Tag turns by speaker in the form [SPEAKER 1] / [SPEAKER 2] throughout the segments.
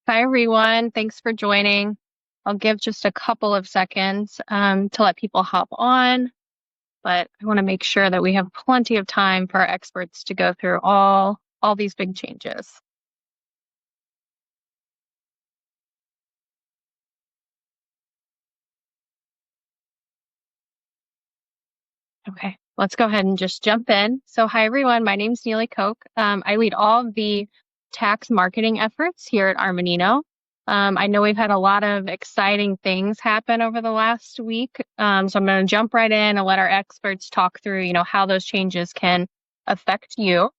[SPEAKER 1] Hi, everyone. Thanks for joining. I'll give just a couple of seconds to let people hop on, but I want to make sure that we have plenty of time for our experts to go through all these big changes. Okay, let's go ahead and just jump in. So hi, everyone. My name's Neely Koch. I lead all of the tax marketing efforts here at Armanino. I know we've had a lot of exciting things happen over the last week. So I'm going to jump right in and let our experts talk through, how those changes can affect you.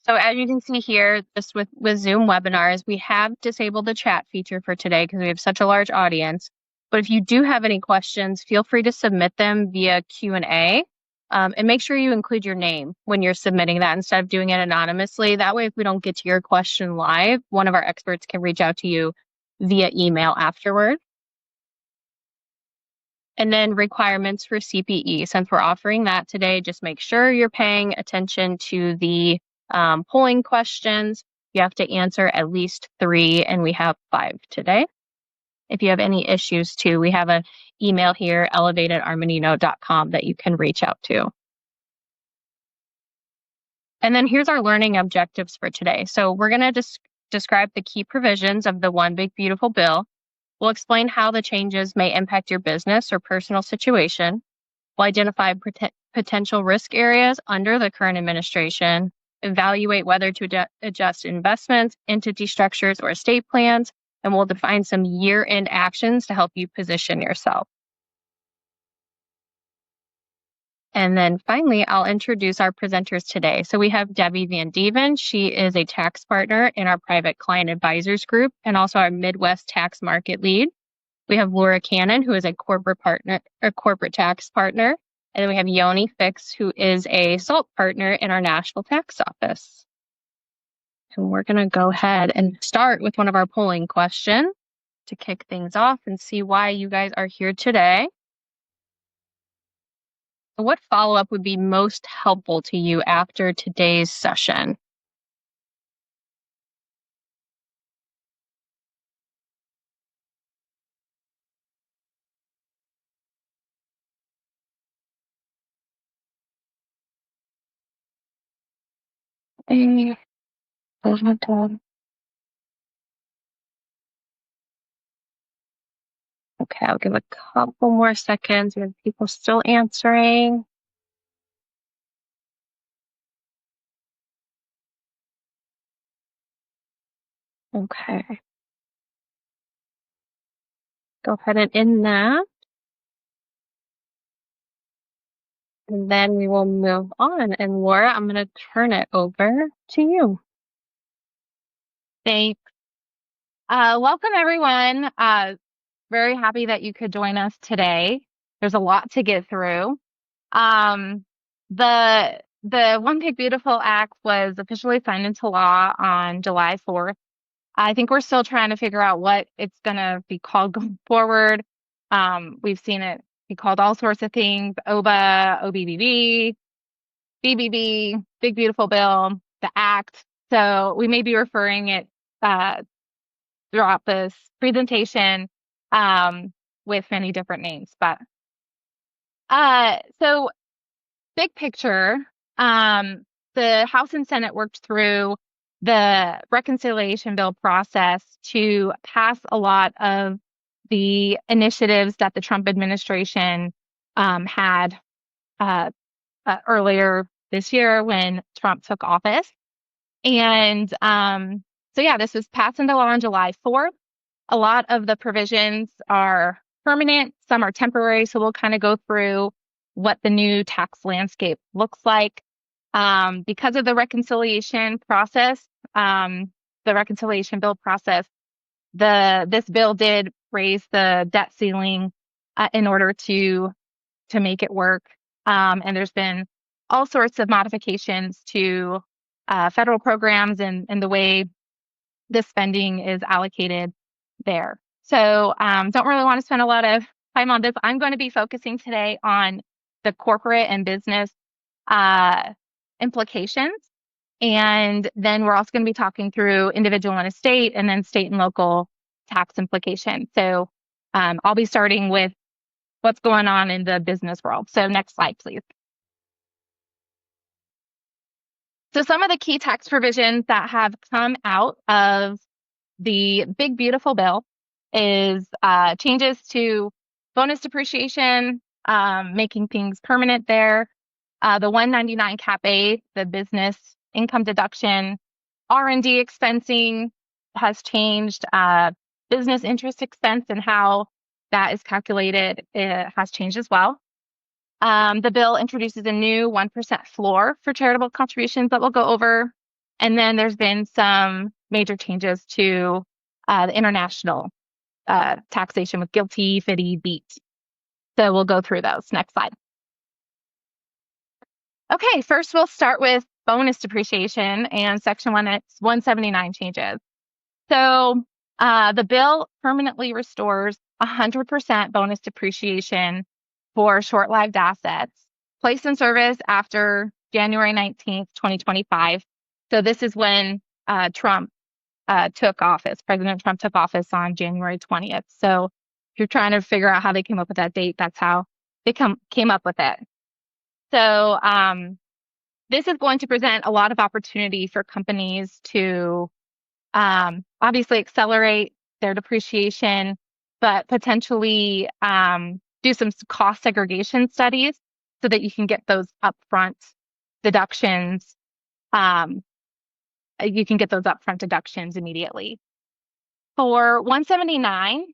[SPEAKER 1] So as you can see here, just with Zoom webinars, we have disabled the chat feature for today because we have such a large audience. But if you do have any questions, feel free to submit them via Q&A. And make sure you include your name when you're submitting that instead of doing it anonymously. That way, if we don't get to your question live, one of our experts can reach out to you via email afterward. And then requirements for CPE. Since we're offering that today, just make sure you're paying attention to the polling questions. You have to answer at least 3, and we have 5 today. If you have any issues too, we have an email here, elevate@armanino.com, that you can reach out to. And then here's our learning objectives for today. So we're going to describe the key provisions of the One Big Beautiful Bill. We'll explain how the changes may impact your business or personal situation. We'll identify potential risk areas under the current administration, evaluate whether to adjust investments, entity structures, or estate plans, and we'll define some year-end actions to help you position yourself. And then finally, I'll introduce our presenters today. So we have Debbie Van Deven. She is a tax partner in our private client advisors group and also our Midwest tax market lead. We have Laura Cannon, who is a corporate tax partner. And then we have Yoni Fix, who is a SALT partner in our national tax office. And we're going to go ahead and start with one of our polling questions to kick things off and see why you guys are here today. What follow-up would be most helpful to you after today's session? Okay, I'll give a couple more seconds. We have people still answering. Okay. Go ahead and end that. And then we will move on. And Laura, I'm going to turn it over to you.
[SPEAKER 2] Thanks. Welcome, everyone. Very happy that you could join us today. There's a lot to get through. The One Big Beautiful Act was officially signed into law on July 4th. I think we're still trying to figure out what it's going to be called going forward. We've seen it be called all sorts of things: OBA, OBBB, BBB, Big Beautiful Bill, the Act. So we may be referring it throughout this presentation with many different names. But so big picture, the House and Senate worked through the reconciliation bill process to pass a lot of the initiatives that the Trump administration had earlier this year when Trump took office. And so yeah, this was passed into law on July 4th. A lot of the provisions are permanent, some are temporary. So we'll kind of go through what the new tax landscape looks like. Because of the reconciliation process, the reconciliation bill process, this bill did raise the debt ceiling in order to make it work. And there's been all sorts of modifications to federal programs and the way the spending is allocated there. So don't really want to spend a lot of time on this. I'm going to be focusing today on the corporate and business implications. And then we're also going to be talking through individual and estate, and then state and local tax implications. So I'll be starting with what's going on in the business world. So next slide, please. So some of the key tax provisions that have come out of the big, beautiful bill is changes to bonus depreciation, making things permanent there. The 199 Cap A, the business income deduction, R&D expensing has changed. Business interest expense and how that is calculated, it has changed as well. The bill introduces a new 1% floor for charitable contributions that we'll go over. And then there's been some major changes to the international taxation with GILTI, FDII, BEAT. So we'll go through those. Next slide. Okay, first we'll start with bonus depreciation and Section 179 changes. So the bill permanently restores 100% bonus depreciation for short-lived assets placed in service after January 19th, 2025. So this is when Trump took office. President Trump took office on January 20th. So if you're trying to figure out how they came up with that date, that's how they came up with it. So this is going to present a lot of opportunity for companies to obviously accelerate their depreciation, but potentially do some cost segregation studies so that you can get those upfront deductions. You can get those upfront deductions immediately. For 179,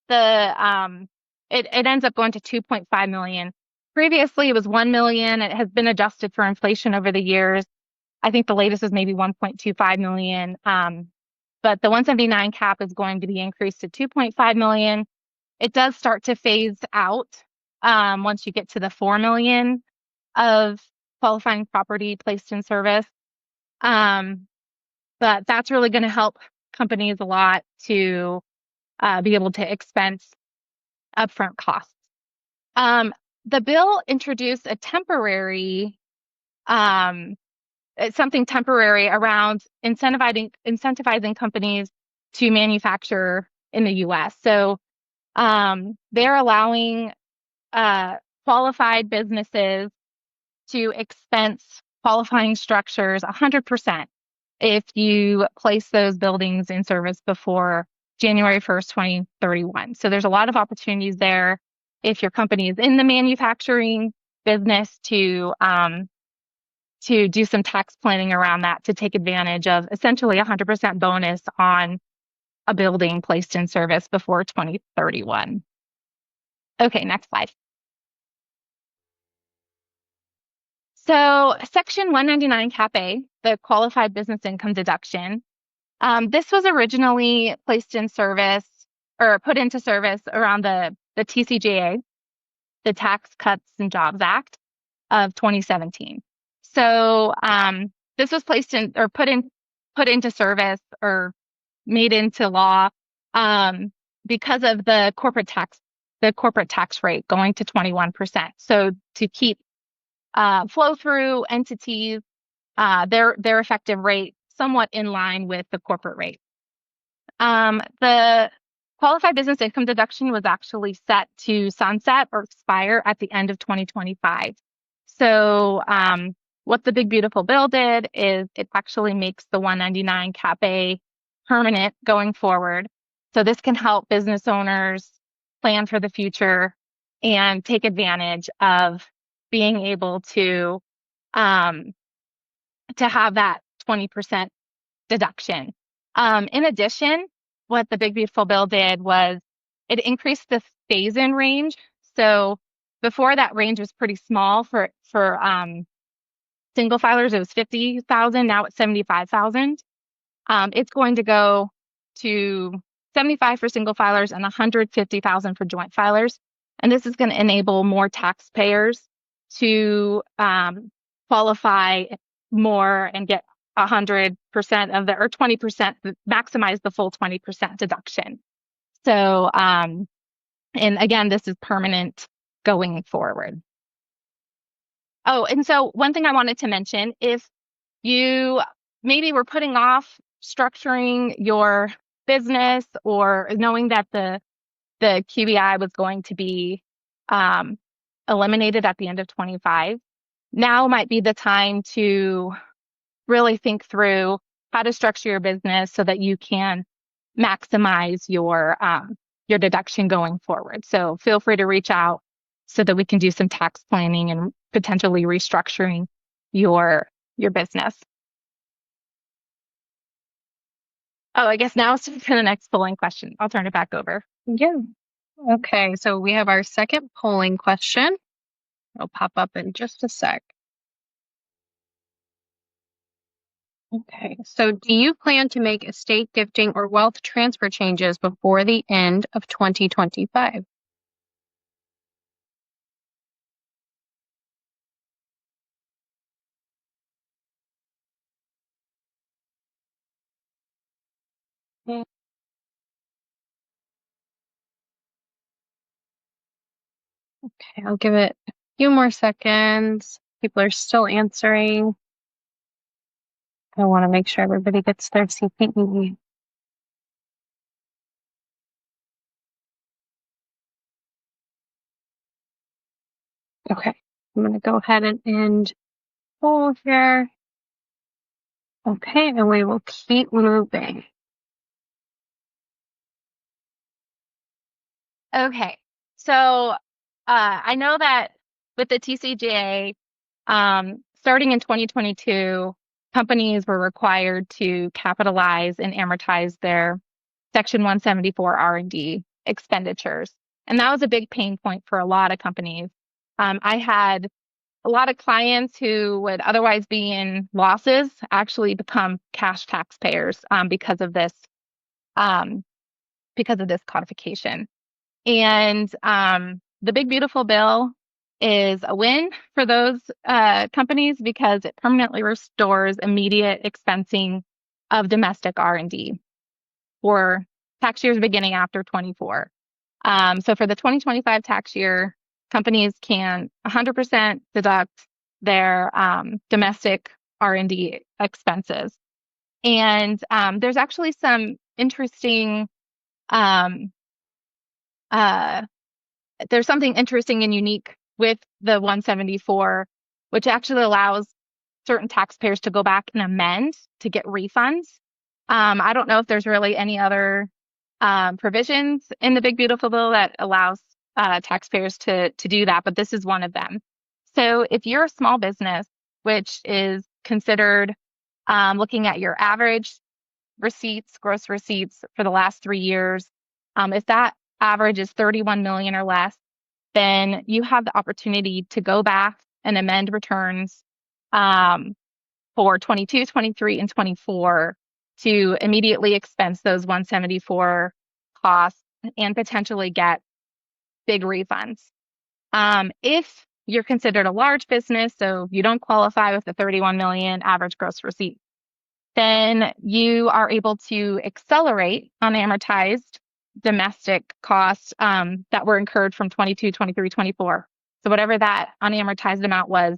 [SPEAKER 2] it ends up going to 2.5 million. Previously, it was 1 million. It has been adjusted for inflation over the years. I think the latest is maybe 1.25 million. But the 179 cap is going to be increased to 2.5 million. It does start to phase out once you get to the 4 million of qualifying property placed in service. But that's really going to help companies a lot to be able to expense upfront costs. The bill introduced a temporary, something temporary around incentivizing companies to manufacture in the U.S. So they're allowing qualified businesses to expense qualifying structures 100% if you place those buildings in service before January 1st, 2031. So there's a lot of opportunities there if your company is in the manufacturing business to do some tax planning around that to take advantage of essentially 100% bonus on a building placed in service before 2031. Okay, next slide. So Section 199 Cap A, the qualified business income deduction, this was originally placed in service or put into service around the TCJA, the Tax Cuts and Jobs Act of 2017. So this was placed in or put into service or made into law because of the corporate tax rate going to 21%. So to keep flow through entities, their effective rate somewhat in line with the corporate rate. The qualified business income deduction was actually set to sunset or expire at the end of 2025. So what the big beautiful bill did is it actually makes the 199 Cap A permanent going forward. So this can help business owners plan for the future and take advantage of being able to have that 20% deduction. In addition, what the big beautiful bill did was it increased the phase-in range. So before that range was pretty small for single filers, it was 50,000. Now it's 75,000. It's going to go to 75 for single filers and 150,000 for joint filers. And this is going to enable more taxpayers to qualify more and get 100% of the, or 20%, maximize the full 20% deduction. So, and again, this is permanent going forward. Oh, and so one thing I wanted to mention, if you maybe were putting off structuring your business or knowing that the QBI was going to be eliminated at the end of 25, now might be the time to really think through how to structure your business so that you can maximize your deduction going forward. So feel free to reach out so that we can do some tax planning and potentially restructuring your business. Oh, I guess now it's for the next polling question. I'll turn it back over.
[SPEAKER 1] Yeah. Okay, so we have our second polling question. It'll pop up in just a sec. Okay, so do you plan to make estate gifting or wealth transfer changes before the end of 2025? Mm, Okay, I'll give it a few more seconds. People are still answering. I want to make sure everybody gets their CPE. Okay, I'm going to go ahead and end poll here. Okay, and we will keep moving.
[SPEAKER 2] Okay, so I know that with the TCJA, starting in 2022, companies were required to capitalize and amortize their Section 174 R&D expenditures. And that was a big pain point for a lot of companies. I had a lot of clients who would otherwise be in losses actually become cash taxpayers because of this codification. And the Big Beautiful Bill is a win for those companies because it permanently restores immediate expensing of domestic R&D for tax years beginning after 24. So for the 2025 tax year, companies can 100% deduct their domestic R&D expenses. And there's actually some interesting there's something interesting and unique with the 174, which actually allows certain taxpayers to go back and amend to get refunds. I don't know if there's really any other provisions in the Big Beautiful Bill that allows taxpayers to do that, but this is one of them. So if you're a small business, which is considered looking at your average receipts, gross receipts for the last 3 years, if that average is 31 million or less, then you have the opportunity to go back and amend returns for 22, 23, and 24 to immediately expense those 174 costs and potentially get big refunds. If you're considered a large business, so you don't qualify with the 31 million average gross receipt, then you are able to accelerate unamortized domestic costs that were incurred from 22, 23, 24. So whatever that unamortized amount was,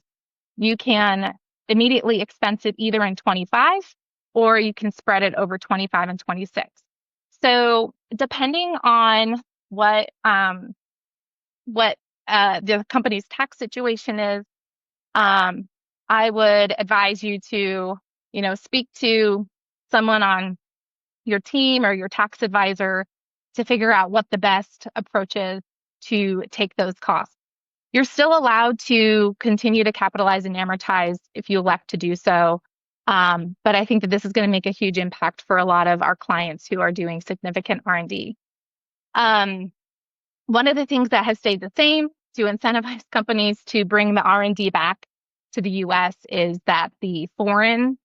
[SPEAKER 2] you can immediately expense it either in 25 or you can spread it over 25 and 26. So depending on what the company's tax situation is, I would advise you to, speak to someone on your team or your tax advisor to figure out what the best approach is to take those costs. You're still allowed to continue to capitalize and amortize if you elect to do so. But I think that this is going to make a huge impact for a lot of our clients who are doing significant R&D. One of the things that has stayed the same to incentivize companies to bring the R&D back to the US is that the foreign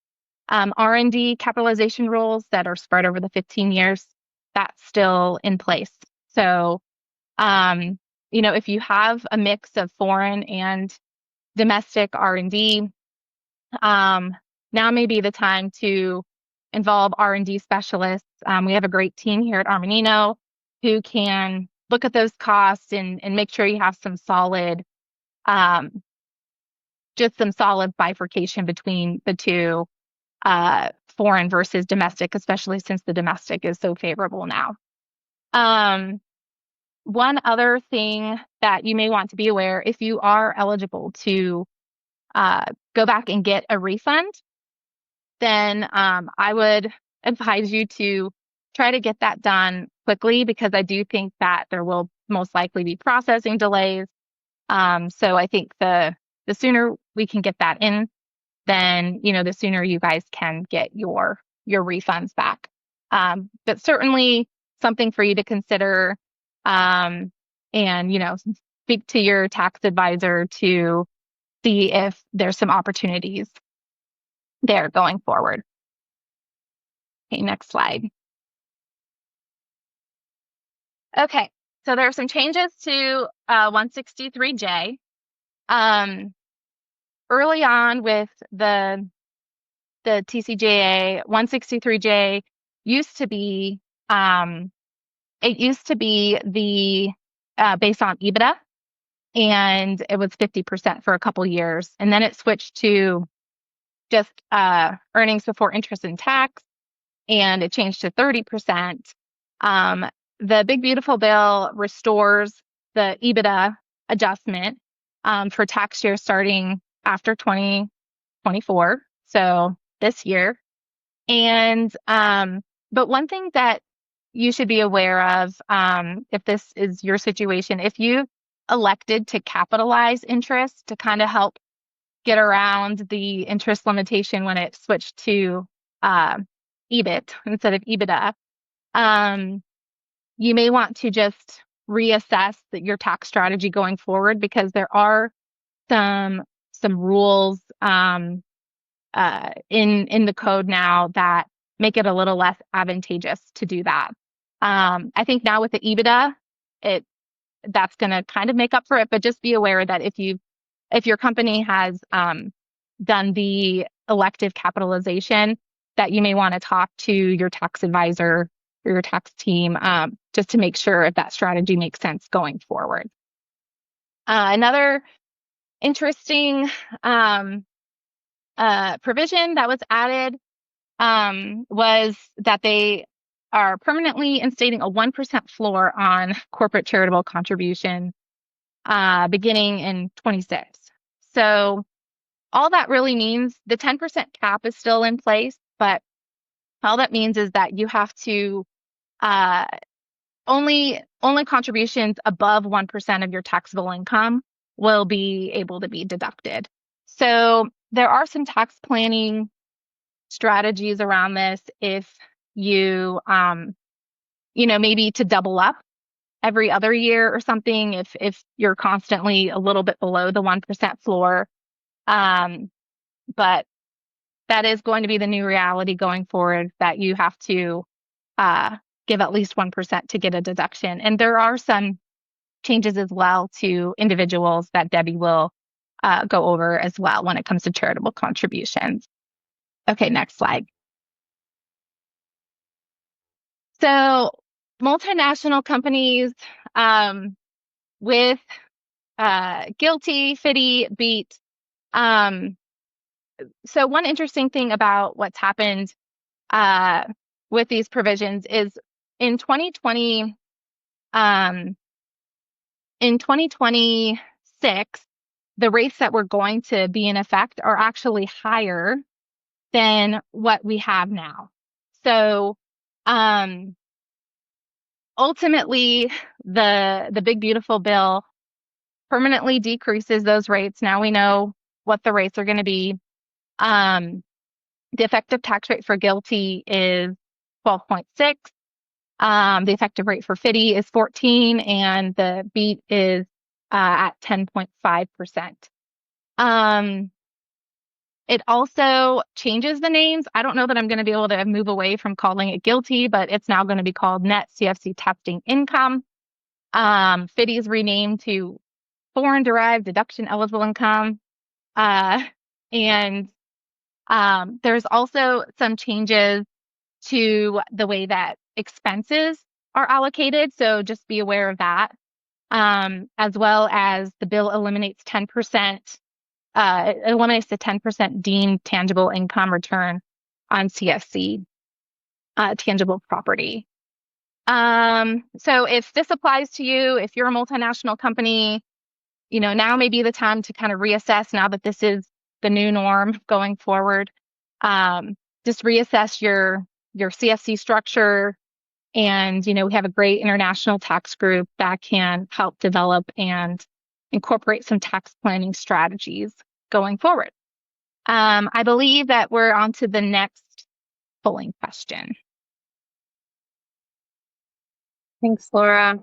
[SPEAKER 2] R&D capitalization rules that are spread over the 15 years, that's still in place. So, if you have a mix of foreign and domestic R&D, now may be the time to involve R&D specialists. We have a great team here at Armanino who can look at those costs and make sure you have some solid just some solid bifurcation between the two, foreign versus domestic, especially since the domestic is so favorable now. One other thing that you may want to be aware, if you are eligible to go back and get a refund, then I would advise you to try to get that done quickly, because I do think that there will most likely be processing delays. So I think the sooner we can get that in, then the sooner you guys can get your refunds back. But certainly something for you to consider, and speak to your tax advisor to see if there's some opportunities there going forward. Okay, next slide. Okay, so there are some changes to 163J. Early on with the TCJA, 163J used to be the based on EBITDA, and it was 50% for a couple years, and then it switched to just earnings before interest and tax, and it changed to 30%. The Big Beautiful Bill restores the EBITDA adjustment for tax years starting after 2024, so this year. And but one thing that you should be aware of, if this is your situation, if you elected to capitalize interest to kind of help get around the interest limitation when it switched to EBIT instead of EBITDA, you may want to just reassess your tax strategy going forward, because there are some rules in the code now that make it a little less advantageous to do that. I think now with the EBITDA, that's going to kind of make up for it, but just be aware that if your company has done the elective capitalization, that you may want to talk to your tax advisor or your tax team just to make sure if that strategy makes sense going forward. Another interesting provision that was added was that they are permanently instating a 1% floor on corporate charitable contribution beginning in 26. So all that really means, the 10% cap is still in place, but all that means is that you have to only contributions above 1% of your taxable income will be able to be deducted. So there are some tax planning strategies around this. If you, maybe to double up every other year or something, if you're constantly a little bit below the 1% floor. But that is going to be the new reality going forward, that you have to give at least 1% to get a deduction. And there are some changes as well to individuals that Debbie will go over as well when it comes to charitable contributions. Okay, next slide. So multinational companies with GILTI, FDII, BEAT. So one interesting thing about what's happened with these provisions is in 2020, in 2026, the rates that were going to be in effect are actually higher than what we have now. So ultimately, the Big Beautiful Bill permanently decreases those rates. Now we know what the rates are going to be. The effective tax rate for GILTI is 12.6. The effective rate for FDII is 14, and the BEAT is at 10.5%. It also changes the names. I don't know that I'm going to be able to move away from calling it GILTI, but it's now going to be called Net CFC Testing Income. FDII is renamed to Foreign Derived Deduction Eligible Income. And there's also some changes to the way that expenses are allocated. So just be aware of that. As well as the bill eliminates 10% it eliminates the 10% deemed tangible income return on CFC, tangible property. So if this applies to you, if you're a multinational company, now may be the time to kind of reassess now that this is the new norm going forward. Just reassess your CFC structure. And, we have a great international tax group that can help develop and incorporate some tax planning strategies going forward. I believe that we're on to the next polling question.
[SPEAKER 1] Thanks, Laura.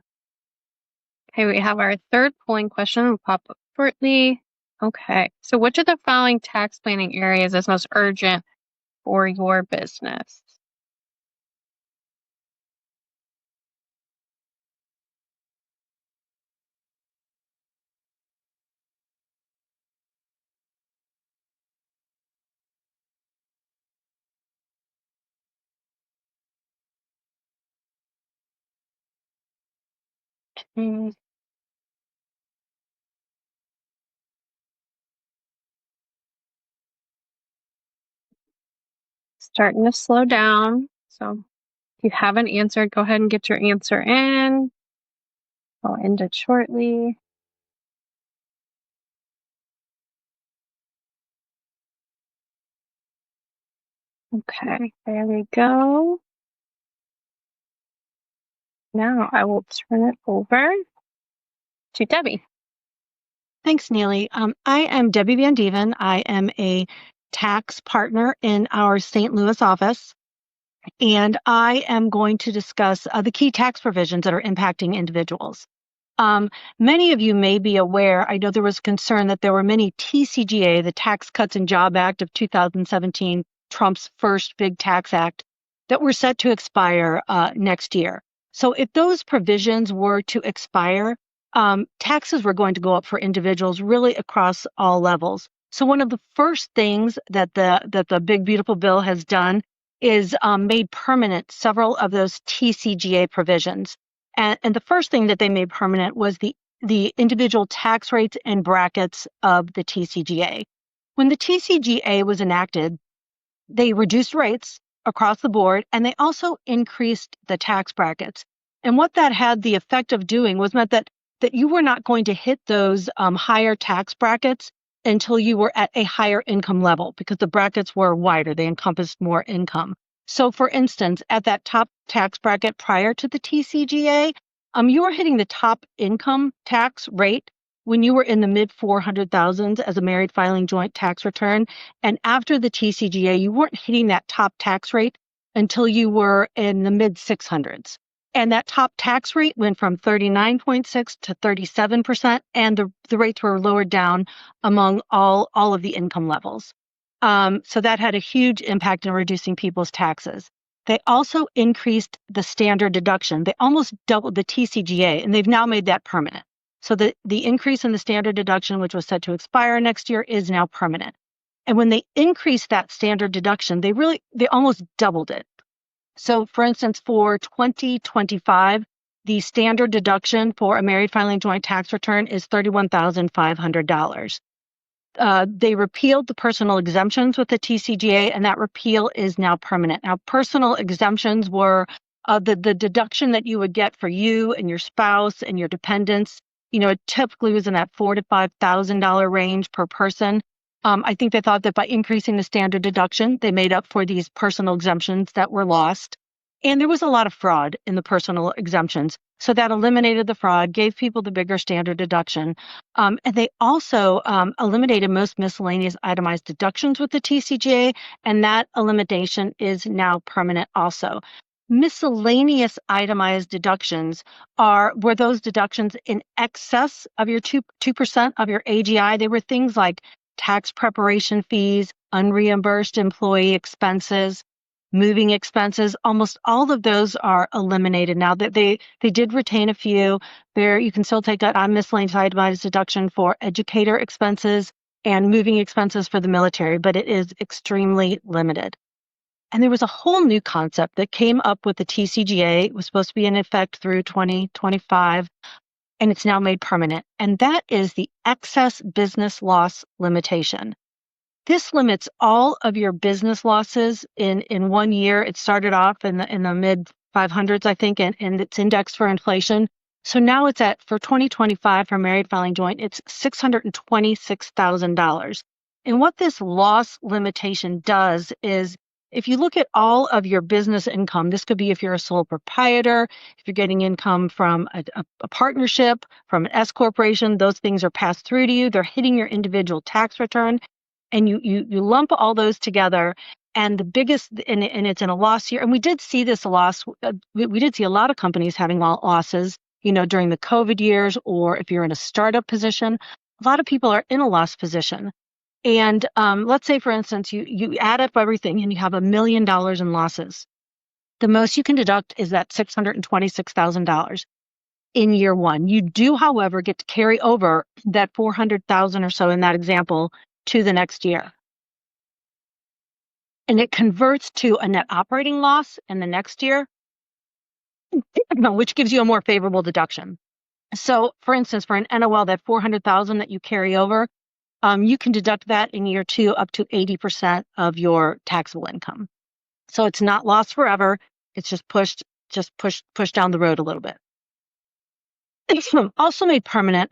[SPEAKER 1] Okay, we have our third polling question. Will pop up shortly. Okay, so which of the following tax planning areas is most urgent for your business? Hmm. Starting to slow down. So if you haven't answered, go ahead and get your answer in. I'll end it shortly. Okay, there we go. Now I will turn it over to Debbie.
[SPEAKER 3] Thanks, Neely. I am Debbie Van Deven. I am a tax partner in our St. Louis office, and I am going to discuss the key tax provisions that are impacting individuals. Many of you may be aware, I know there was concern that there were many TCJA, the Tax Cuts and Job Act of 2017, Trump's first big tax act, that were set to expire next year. So if those provisions were to expire, taxes were going to go up for individuals really across all levels. So one of the first things that the big beautiful bill has done is made permanent several of those TCJA provisions. And the first thing that they made permanent was the individual tax rates and brackets of the TCJA. When the TCJA was enacted, they reduced rates across the board, and they also increased the tax brackets. And what that had the effect of doing was meant that you were not going to hit those higher tax brackets until you were at a higher income level, because the brackets were wider. They encompassed more income. So for instance, at that top tax bracket prior to the TCJA, you were hitting the top income tax rate when you were in the mid 400,000s as a married filing joint tax return. And after the TCJA, you weren't hitting that top tax rate until you were in the mid 600s. And that top tax rate went from 39.6 to 37%, and the rates were lowered down among all of the income levels. So that had a huge impact in reducing people's taxes. They also increased the standard deduction. They almost doubled the TCJA, and they've now made that permanent. So the increase in the standard deduction, which was set to expire next year, is now permanent. And when they increased that standard deduction, they almost doubled it. So for instance, for 2025, the standard deduction for a married filing joint tax return is $31,500. They repealed the personal exemptions with the TCJA, and that repeal is now permanent. Now, personal exemptions were the deduction that you would get for you and your spouse and your dependents. It typically was in that $4,000 to $5,000 range per person. I think they thought that by increasing the standard deduction, they made up for these personal exemptions that were lost. And there was a lot of fraud in the personal exemptions. So that eliminated the fraud, gave people the bigger standard deduction. And they also eliminated most miscellaneous itemized deductions with the TCJA, and that elimination is now permanent also. Miscellaneous itemized deductions were those deductions in excess of your 2% of your AGI. They were things like tax preparation fees, unreimbursed employee expenses, moving expenses. Almost all of those are eliminated now. That they did retain a few. There, you can still take that on miscellaneous itemized deduction for educator expenses and moving expenses for the military, but it is extremely limited. And there was a whole new concept that came up with the TCJA. It was supposed to be in effect through 2025. and it's now made permanent. And that is the excess business loss limitation. This limits all of your business losses in 1 year. It started off in the mid 500s, I think, and it's indexed for inflation. So now it's for 2025 for married filing joint, it's $626,000. And what this loss limitation does is, if you look at all of your business income, this could be if you're a sole proprietor, if you're getting income from a partnership, from an S corporation, those things are passed through to you. They're hitting your individual tax return. And you lump all those together, and the biggest, and it's in a loss year. And we did see this loss. We did see a lot of companies having losses, during the COVID years, or if you're in a startup position, a lot of people are in a loss position. And let's say, for instance, you add up everything and you have $1 million in losses. The most you can deduct is that $626,000 in year one. You do, however, get to carry over that $400,000 or so in that example to the next year. And it converts to a net operating loss in the next year, which gives you a more favorable deduction. So, for instance, for an NOL, that $400,000 that you carry over, you can deduct that in year two up to 80% of your taxable income. So it's not lost forever. It's just pushed down the road a little bit. Also made permanent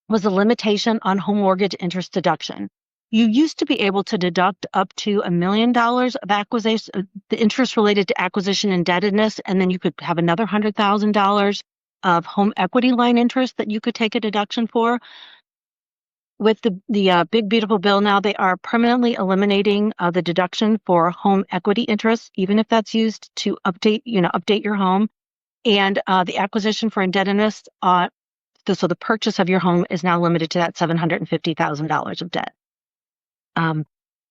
[SPEAKER 3] was a limitation on home mortgage interest deduction. You used to be able to deduct up to $1 million of acquisition, the interest related to acquisition indebtedness, and then you could have another $100,000 of home equity line interest that you could take a deduction for. With the big beautiful bill now, they are permanently eliminating the deduction for home equity interest, even if that's used to update your home, and the acquisition for indebtedness. So the purchase of your home is now limited to that $750,000 of debt.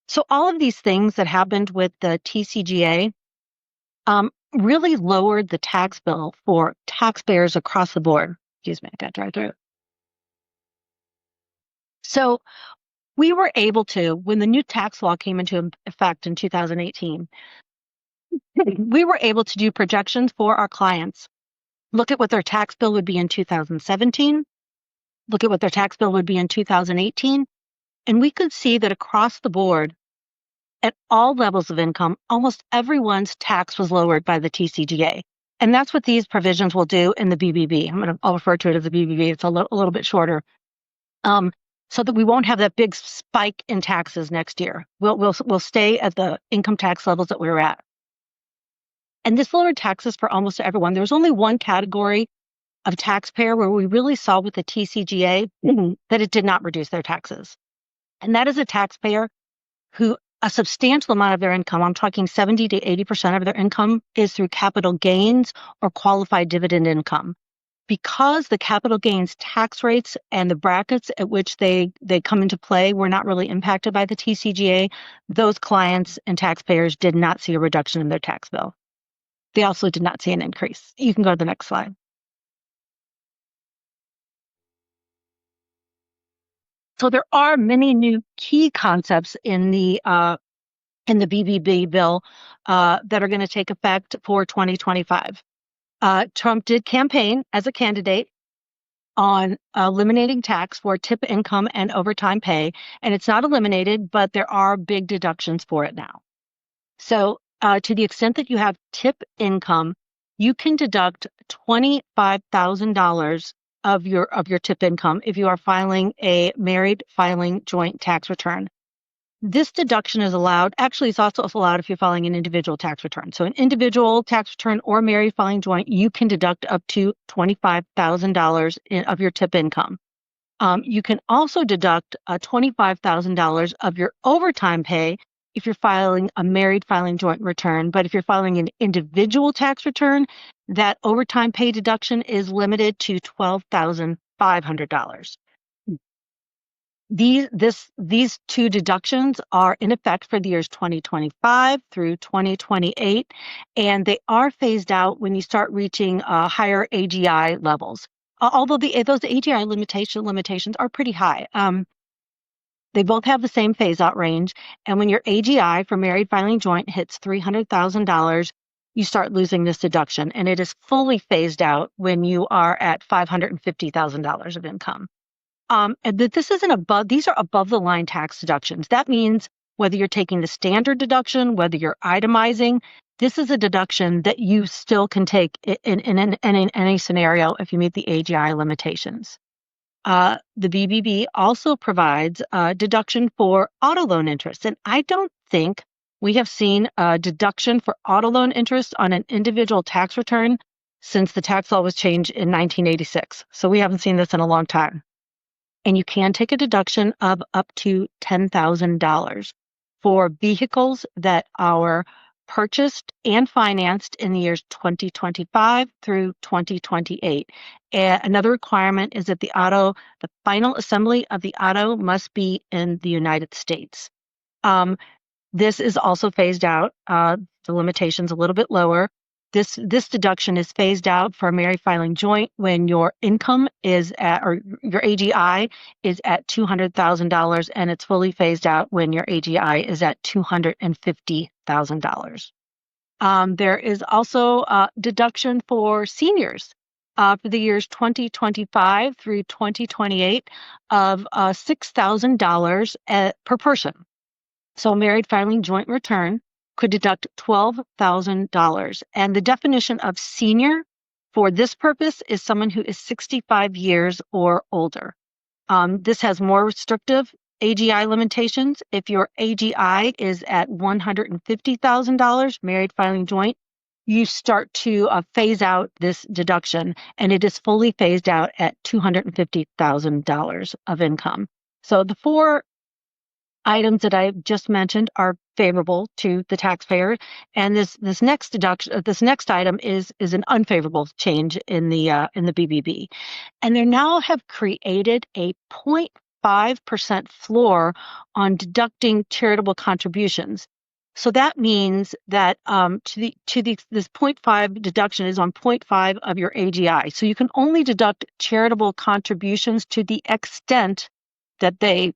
[SPEAKER 3] So all of these things that happened with the TCJA really lowered the tax bill for taxpayers across the board. Excuse me, I got dry throat. So we were able to, when the new tax law came into effect in 2018, we were able to do projections for our clients. Look at what their tax bill would be in 2017. Look at what their tax bill would be in 2018. And we could see that across the board, at all levels of income, almost everyone's tax was lowered by the TCJA. And that's what these provisions will do in the BBB. I'll refer to it as the BBB. It's a little bit shorter. So that we won't have that big spike in taxes next year. We'll stay at the income tax levels that we were at. And this lowered taxes for almost everyone. There's only one category of taxpayer where we really saw with the TCJA that it did not reduce their taxes. And that is a taxpayer who a substantial amount of their income, I'm talking 70 to 80% of their income, is through capital gains or qualified dividend income. Because the capital gains tax rates and the brackets at which they come into play were not really impacted by the TCJA, those clients and taxpayers did not see a reduction in their tax bill. They also did not see an increase. You can go to the next slide. So there are many new key concepts in the BBB bill that are going to take effect for 2025. Trump did campaign as a candidate on eliminating tax for tip income and overtime pay, and it's not eliminated, but there are big deductions for it now. So to the extent that you have tip income, you can deduct $25,000 of your tip income if you are filing a married filing joint tax return. This deduction is allowed. Actually, it's also allowed if you're filing an individual tax return. So an individual tax return or married filing joint, you can deduct up to $25,000 of your tip income. You can also deduct $25,000 of your overtime pay if you're filing a married filing joint return. But if you're filing an individual tax return, that overtime pay deduction is limited to $12,500. These two deductions are in effect for the years 2025 through 2028, and they are phased out when you start reaching higher AGI levels. Although those AGI limitations are pretty high. They both have the same phase-out range, and when your AGI for married filing joint hits $300,000, you start losing this deduction, and it is fully phased out when you are at $550,000 of income. And that this isn't above, these are above the line tax deductions. That means whether you're taking the standard deduction, whether you're itemizing, this is a deduction that you still can take in any scenario if you meet the AGI limitations. The BBB also provides a deduction for auto loan interest. And I don't think we have seen a deduction for auto loan interest on an individual tax return since the tax law was changed in 1986. So we haven't seen this in a long time. And you can take a deduction of up to $10,000 for vehicles that are purchased and financed in the years 2025 through 2028. And another requirement is that the final assembly of the auto must be in the United States. This is also phased out. The limitation's a little bit lower. This deduction is phased out for a married filing joint when your income is at, or your AGI is at $200,000, and it's fully phased out when your AGI is at $250,000. There is also a deduction for seniors for the years 2025 through 2028 of $6,000 per person. So a married filing joint return could deduct $12,000. And the definition of senior for this purpose is someone who is 65 years or older. This has more restrictive AGI limitations. If your AGI is at $150,000, married filing joint, you start to phase out this deduction, and it is fully phased out at $250,000 of income. So the four items that I just mentioned are favorable to the taxpayer, and this next item is an unfavorable change in the BBB, and they now have created a 0.5% floor on deducting charitable contributions. So that means that this 0.5 deduction is on 0.5 of your AGI. So you can only deduct charitable contributions to the extent that they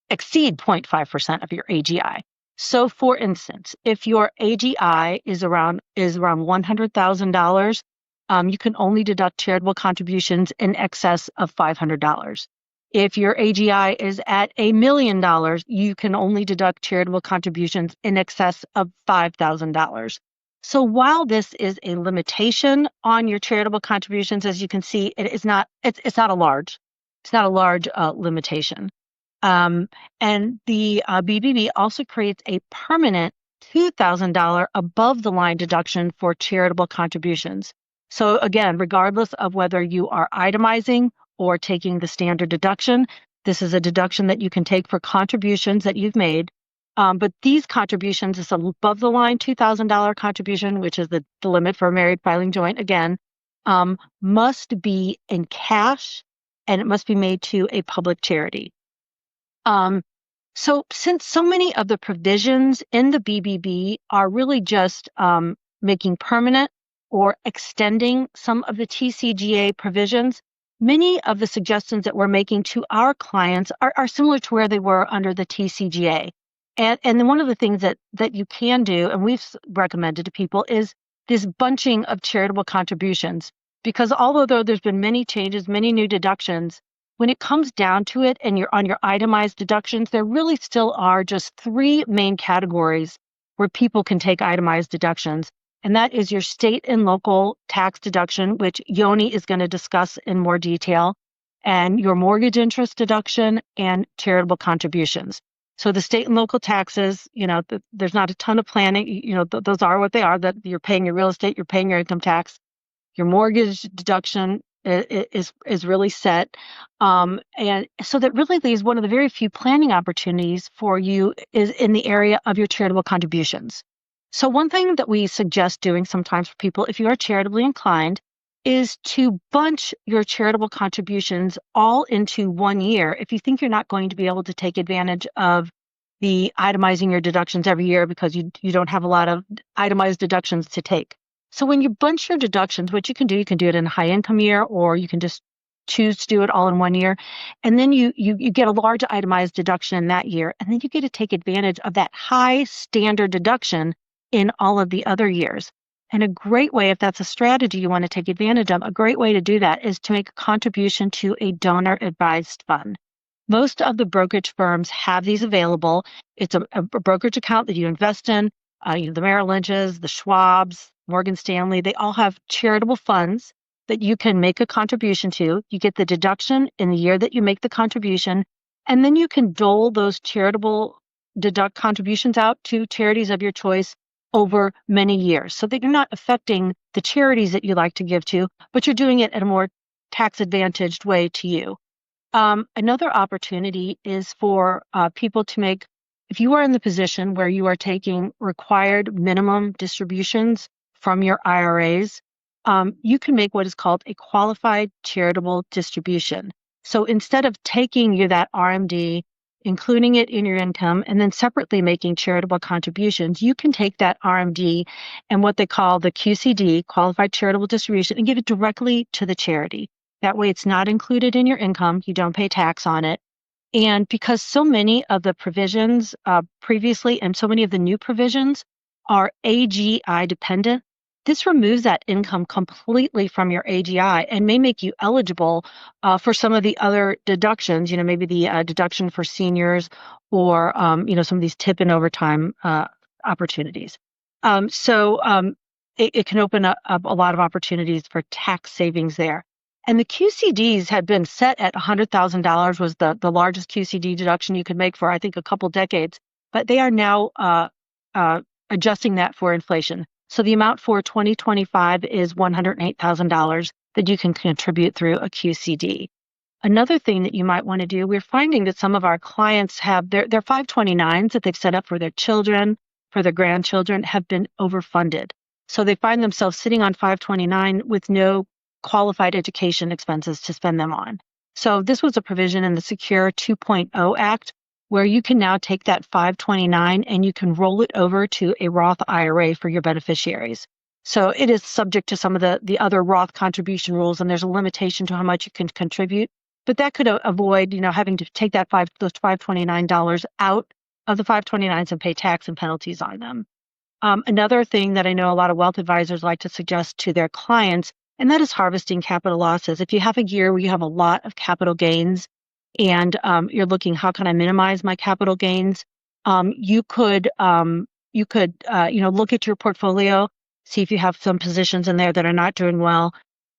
[SPEAKER 3] exceed 0.5% of your AGI. So for instance, if your AGI is around $100,000, you can only deduct charitable contributions in excess of $500. If your AGI is at $1 million, you can only deduct charitable contributions in excess of $5,000. So while this is a limitation on your charitable contributions, as you can see, it's not a large limitation. And the BBB also creates a permanent $2,000 above the line deduction for charitable contributions. So again, regardless of whether you are itemizing or taking the standard deduction, this is a deduction that you can take for contributions that you've made. But these contributions, this above the line $2,000 contribution, which is the limit for a married filing joint, again, must be in cash, and it must be made to a public charity. So since so many of the provisions in the BBB are really just making permanent or extending some of the TCJA provisions, many of the suggestions that we're making to our clients are similar to where they were under the TCJA. And then one of the things that you can do, and we've recommended to people, is this bunching of charitable contributions. Because although there's been many changes, many new deductions, when it comes down to it and you're on your itemized deductions, there really still are just three main categories where people can take itemized deductions. And that is your state and local tax deduction, which Yoni is going to discuss in more detail, and your mortgage interest deduction and charitable contributions. So the state and local taxes, there's not a ton of planning. Those are what they are, that you're paying your real estate, you're paying your income tax. Your mortgage deduction is really set. And so that really leaves one of the very few planning opportunities for you is in the area of your charitable contributions. So one thing that we suggest doing sometimes for people, if you are charitably inclined, is to bunch your charitable contributions all into 1 year if you think you're not going to be able to take advantage of the itemizing your deductions every year because you don't have a lot of itemized deductions to take. So when you bunch your deductions, what you can do it in a high income year, or you can just choose to do it all in 1 year. And then you get a large itemized deduction in that year. And then you get to take advantage of that high standard deduction in all of the other years. And a great way, if that's a strategy you want to take advantage of, a great way to do that is to make a contribution to a donor advised fund. Most of the brokerage firms have these available. It's a brokerage account that you invest in. The Merrill Lynch's, the Schwab's, Morgan Stanley, they all have charitable funds that you can make a contribution to. You get the deduction in the year that you make the contribution, and then you can dole those charitable contributions out to charities of your choice over many years, so that you're not affecting the charities that you like to give to, but you're doing it in a more tax advantaged way to you. Another opportunity is for people to make, if you are in the position where you are taking required minimum distributions from your IRAs, you can make what is called a qualified charitable distribution. So instead of taking that RMD, including it in your income, and then separately making charitable contributions, you can take that RMD and what they call the QCD, qualified charitable distribution, and give it directly to the charity. That way it's not included in your income. You don't pay tax on it. And because so many of the provisions previously and so many of the new provisions are AGI dependent, this removes that income completely from your AGI and may make you eligible for some of the other deductions, maybe the deduction for seniors or, some of these tip and overtime opportunities. It can open up a lot of opportunities for tax savings there. And the QCDs had been set at $100,000 was the largest QCD deduction you could make for, I think, a couple decades. But they are now adjusting that for inflation. So the amount for 2025 is $108,000 that you can contribute through a QCD. Another thing that you might want to do, we're finding that some of our clients have their 529s that they've set up for their children, for their grandchildren, have been overfunded. So they find themselves sitting on 529 with no qualified education expenses to spend them on. So this was a provision in the Secure 2.0 Act where you can now take that 529 and you can roll it over to a Roth IRA for your beneficiaries. So it is subject to some of the other Roth contribution rules, and there's a limitation to how much you can contribute. But that could avoid, having to take those $529 out of the 529s and pay tax and penalties on them. Another thing that I know a lot of wealth advisors like to suggest to their clients, and that is harvesting capital losses. If you have a year where you have a lot of capital gains and you're looking, how can I minimize my capital gains? You could look at your portfolio, see if you have some positions in there that are not doing well,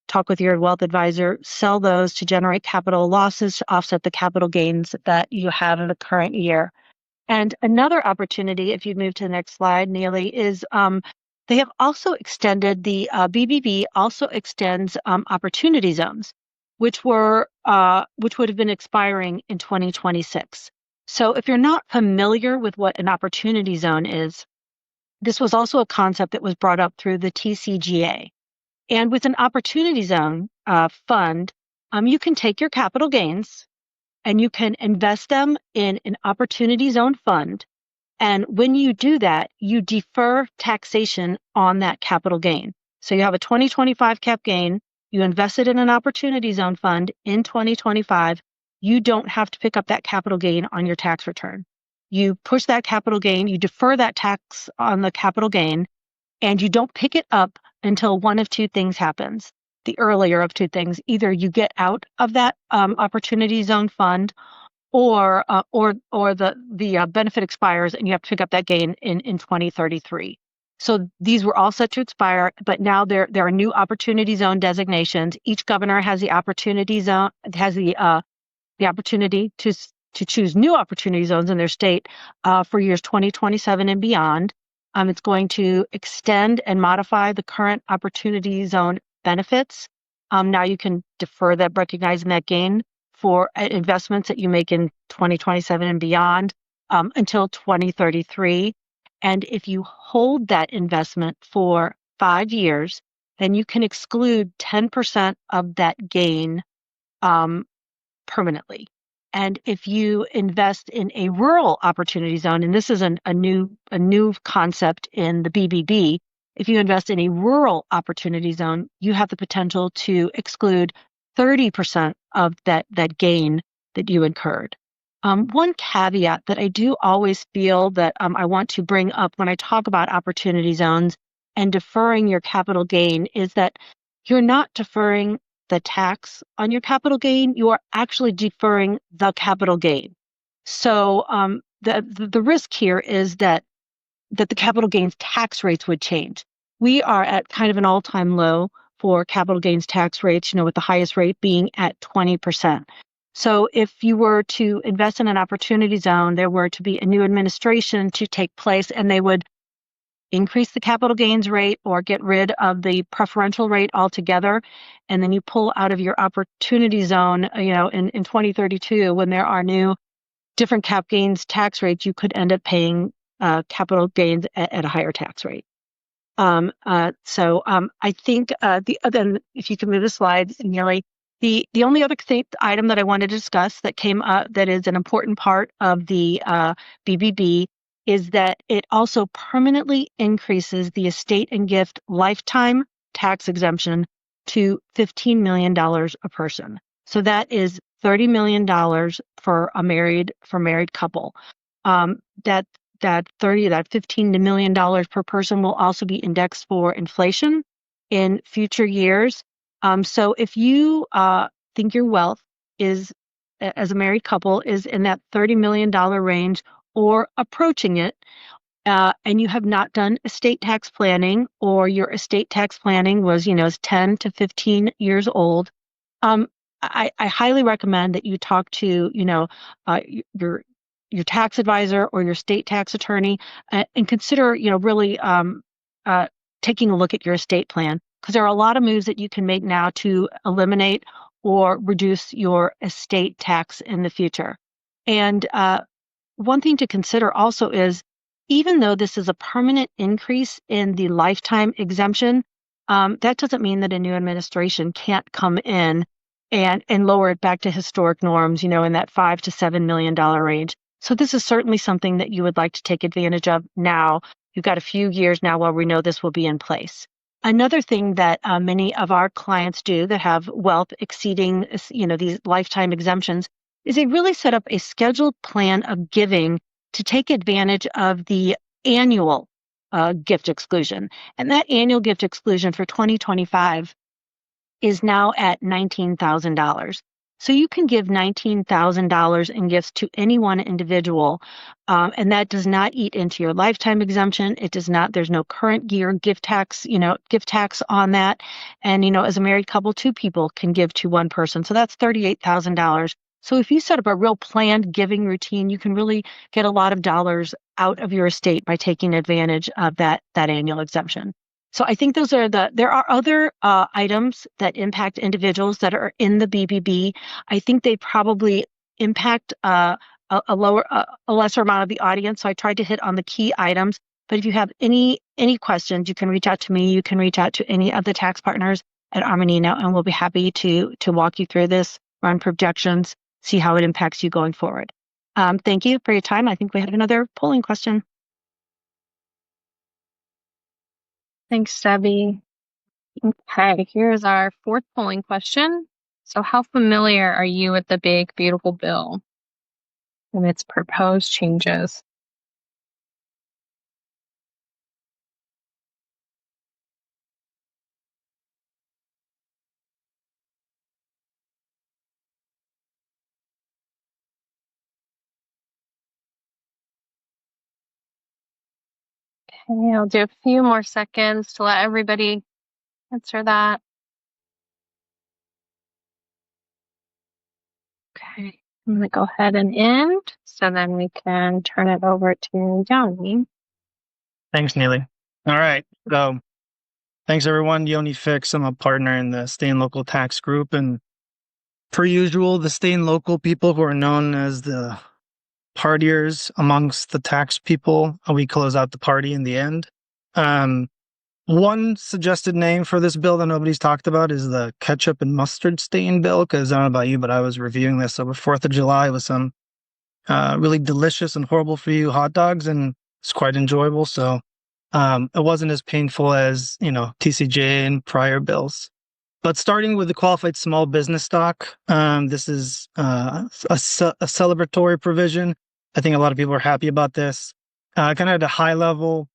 [SPEAKER 3] talk with your wealth advisor, sell those to generate capital losses to offset the capital gains that you have in the current year. And another opportunity, if you move to the next slide, Neely, is they have also extended the BBB also extends opportunity zones, which would have been expiring in 2026. So if you're not familiar with what an opportunity zone is, this was also a concept that was brought up through the TCGA. And with an opportunity zone fund, you can take your capital gains and you can invest them in an opportunity zone fund. And when you do that, you defer taxation on that capital gain. So you have a 2025 cap gain, you invest it in an opportunity zone fund in 2025, you don't have to pick up that capital gain on your tax return. You push that capital gain, you defer that tax on the capital gain, and you don't pick it up until one of two things happens. The earlier of two things, either you get out of that opportunity zone fund, or the benefit expires and you have to pick up that gain in 2033. So these were all set to expire, but now there are new opportunity zone designations. Each governor has the opportunity zone, has the opportunity to choose new opportunity zones in their state for years 2027 and beyond. It's going to extend and modify the current opportunity zone benefits. Now you can defer that, recognizing that gain for investments that you make in 2027 and beyond until 2033. And if you hold that investment for 5 years, then you can exclude 10% of that gain permanently. And if you invest in a rural opportunity zone, and this is a new concept in the BBB, if you invest in a rural opportunity zone, you have the potential to exclude 30% of that gain that you incurred. One caveat that I do always feel that I want to bring up when I talk about opportunity zones and deferring your capital gain is that you're not deferring the tax on your capital gain, you are actually deferring the capital gain. So the risk here is that the capital gains tax rates would change. We are at kind of an all-time low for capital gains tax rates, with the highest rate being at 20%. So if you were to invest in an opportunity zone, there were to be a new administration to take place, and they would increase the capital gains rate or get rid of the preferential rate altogether, and then you pull out of your opportunity zone, in 2032, when there are new different cap gains tax rates, you could end up paying capital gains at a higher tax rate. So I think then if you can move the slide, nearly the only other item that I wanted to discuss that came up that is an important part of the BBB is that it also permanently increases the estate and gift lifetime tax exemption to $15 million a person. So that is $30 million for a married couple. That $15 million per person will also be indexed for inflation in future years. So if you think your wealth is, as a married couple, is in that $30 million range or approaching it, and you have not done estate tax planning, or your estate tax planning was, is 10 to 15 years old, I highly recommend that you talk to, your tax advisor or your state tax attorney, and consider, really taking a look at your estate plan, because there are a lot of moves that you can make now to eliminate or reduce your estate tax in the future. And one thing to consider also is, even though this is a permanent increase in the lifetime exemption, that doesn't mean that a new administration can't come in and lower it back to historic norms, in that $5 to $7 million range. So this is certainly something that you would like to take advantage of now. You've got a few years now while we know this will be in place. Another thing that many of our clients do that have wealth exceeding, these lifetime exemptions, is they really set up a scheduled plan of giving to take advantage of the annual gift exclusion. And that annual gift exclusion for 2025 is now at $19,000. So you can give $19,000 in gifts to any one individual, and that does not eat into your lifetime exemption. It does not. There's no current year gift tax on that. And as a married couple, two people can give to one person, so that's $38,000. So if you set up a real planned giving routine, you can really get a lot of dollars out of your estate by taking advantage of that annual exemption. So I think there are other items that impact individuals that are in the BBB. I think they probably impact a lesser amount of the audience. So I tried to hit on the key items. But if you have any questions, you can reach out to me. You can reach out to any of the tax partners at Armanino, and we'll be happy to walk you through this, run projections, see how it impacts you going forward. Thank you for your time. I think we have another polling question.
[SPEAKER 1] Thanks, Debbie. Okay, here's our fourth polling question. So how familiar are you with the big, beautiful bill and its proposed changes? Okay, I'll do a few more seconds to let everybody answer that. Okay, I'm going to go ahead and end, so then we can turn it over to Yoni.
[SPEAKER 4] Thanks, Neely. All right, so thanks everyone. Yoni Fix, I'm a partner in the Stay in Local Tax Group, and per usual, the Stay in Local people, who are known as the partiers amongst the tax people, we close out the party in the end. One suggested name for this bill that nobody's talked about is the ketchup and mustard stain bill, because I don't know about you, but I was reviewing this over 4th of July with some really delicious and horrible for you hot dogs, and it's quite enjoyable. So it wasn't as painful as, TCJ and prior bills. But starting with the qualified small business stock, this is a celebratory provision. I think a lot of people are happy about this. Kind of at a high level,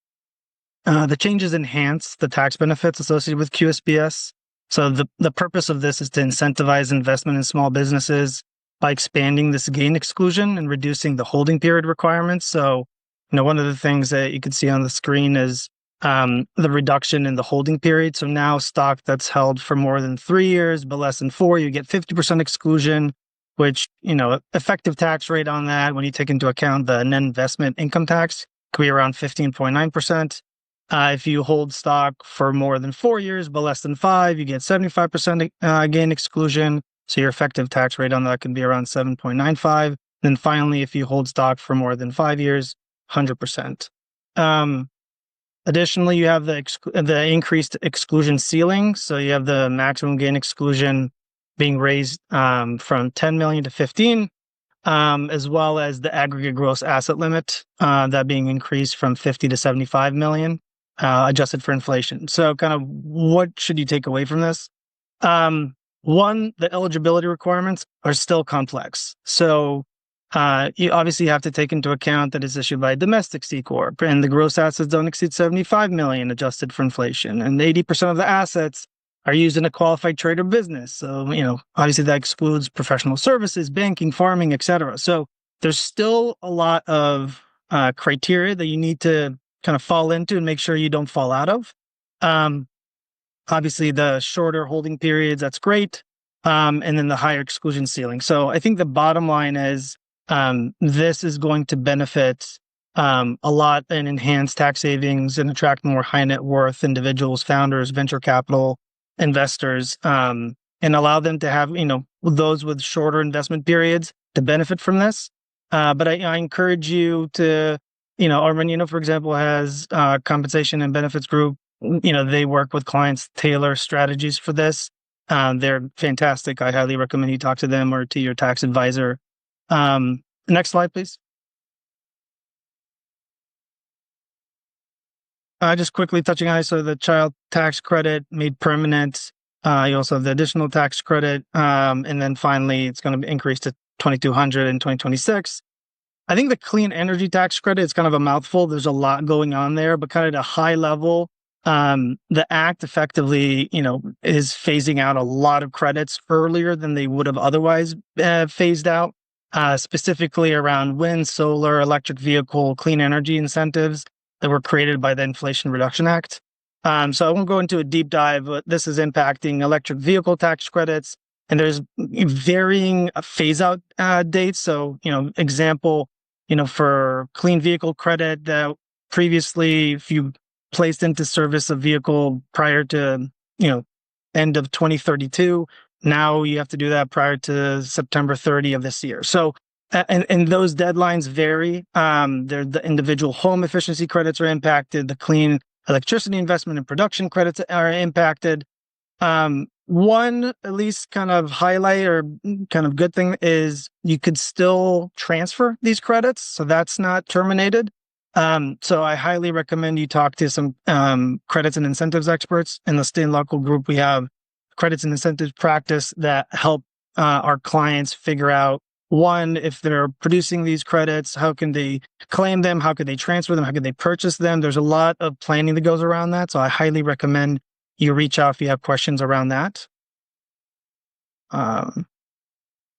[SPEAKER 4] the changes enhance the tax benefits associated with QSBS. So the purpose of this is to incentivize investment in small businesses by expanding this gain exclusion and reducing the holding period requirements. So, one of the things that you can see on the screen is the reduction in the holding period. So now stock that's held for more than 3 years, but less than 4, you get 50% exclusion, which, effective tax rate on that, when you take into account the net investment income tax, could be around 15.9%. If you hold stock for more than 4 years, but less than 5, you get 75% gain exclusion. So your effective tax rate on that can be around 7.95. Then finally, if you hold stock for more than 5 years, 100%. Additionally, you have the increased exclusion ceiling. So you have the maximum gain exclusion being raised from 10 million to 15, as well as the aggregate gross asset limit that being increased from 50 to 75 million, adjusted for inflation. So kind of what should you take away from this? One, the eligibility requirements are still complex. So you obviously have to take into account that it's issued by a domestic C Corp, and the gross assets don't exceed 75 million adjusted for inflation, and 80% of the assets are used in a qualified trade or business. So, obviously that excludes professional services, banking, farming, etc. So there's still a lot of criteria that you need to kind of fall into and make sure you don't fall out of. Obviously the shorter holding periods, that's great. And then the higher exclusion ceiling. So I think the bottom line is this is going to benefit a lot and enhance tax savings and attract more high net worth individuals, founders, venture capital investors, and allow them to have, those with shorter investment periods to benefit from this. But I encourage you to, Armanino, for example, has a compensation and benefits group. They work with clients, tailor strategies for this. They're fantastic. I highly recommend you talk to them or to your tax advisor. Next slide, please. Just quickly touching on so the child tax credit made permanent. You also have the additional tax credit. And then finally, it's going to increase to $2,200 in 2026. I think the clean energy tax credit is kind of a mouthful. There's a lot going on there, but kind of at a high level, the act effectively, is phasing out a lot of credits earlier than they would have otherwise phased out, specifically around wind, solar, electric vehicle, clean energy incentives that were created by the Inflation Reduction Act. So I won't go into a deep dive, but this is impacting electric vehicle tax credits, and there's varying phase-out dates. So, example, for clean vehicle credit, that previously, if you placed into service a vehicle prior to, end of 2032, now you have to do that prior to September 30 of this year. So, and those deadlines vary. The individual home efficiency credits are impacted. The clean electricity investment and production credits are impacted. One, at least kind of highlight or kind of good thing is you could still transfer these credits. So that's not terminated. So I highly recommend you talk to some credits and incentives experts. In the state and local group, we have credits and incentives practice that help our clients figure out, one, if they're producing these credits, how can they claim them? How could they transfer them? How could they purchase them? There's a lot of planning that goes around that. So I highly recommend you reach out if you have questions around that.